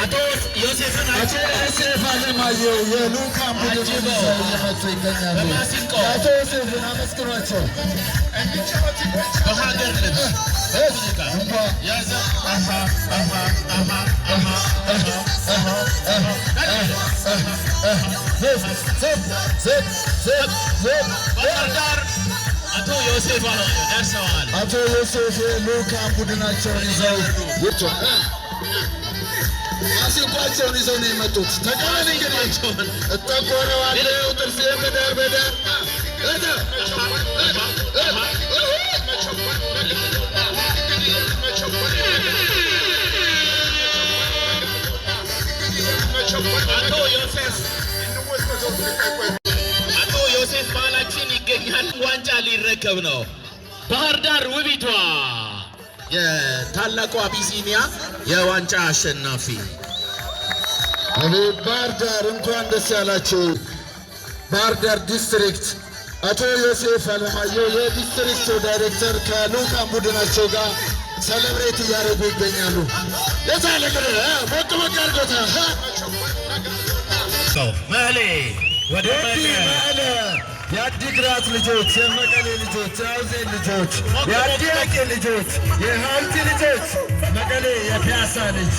አቶ ዮሴፍ አለማየሁ የልዑካን ቡድን ይዘው እየመጡ ይገኛሉ። አቶ ዮሴፍን አመስግኗቸው። በሀገር ልብስ አቶ ዮሴፍ ደርሰዋል። አቶ ዮሴፍ የልዑካን ቡድናቸውን ይዘው ማሲንቋቸውን ይዘው ነው የመጡት። ተቀበል እንግዲህ እጠቆረዋለሁ ጥርሴ በዳር በዳር አቶ ዮሴፍ ባህላችን ይገኛል። ዋንጫ ሊረከብ ነው። ባህር ዳር ውቢቷ የታላቁ አቢሲኒያ የዋንጫ አሸናፊ ባህር ዳር እንኳን ደስ ያላችሁ። ባህር ዳር ዲስትሪክት አቶ ዮሴፍ አለማየሁ የዲስትሪክቱ ዳይሬክተር ከልዑካን ቡድናቸው ጋር ሰለብሬት እያደረጉ ይገኛሉ። የታለ ግረ ሞቅ ሞቅ አድርጎታ መሌ ወደ መሌ የአዲግራት ልጆች፣ የመቀሌ ልጆች፣ የአውዜን ልጆች፣ የአዲያቄ ልጆች፣ የሀውቲ ልጆች፣ መቀሌ የፒያሳ ልጅ